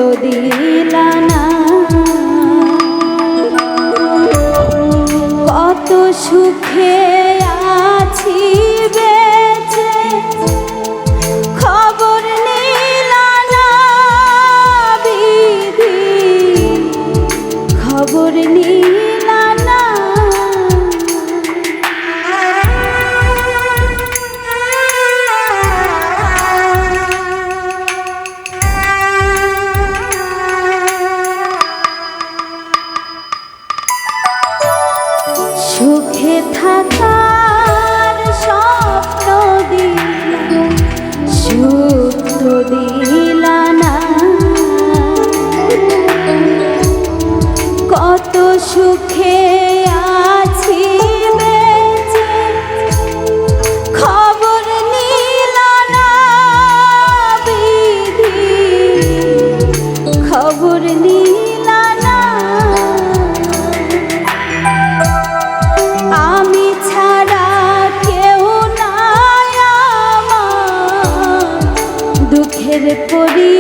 তো দিলা না, কত সুখে আছি বেঁচে খবর নিলা না বিধি, খবর নিলা না। সুখে থাকার স্বপ্ন দিলা, সুখ তো দিলা না, কত সুখে আছি বেঁচে খবর নিলা না বিধি, খবর নিলা না। আমি ছাড়া কেউ নাই আমার দুঃখের পরি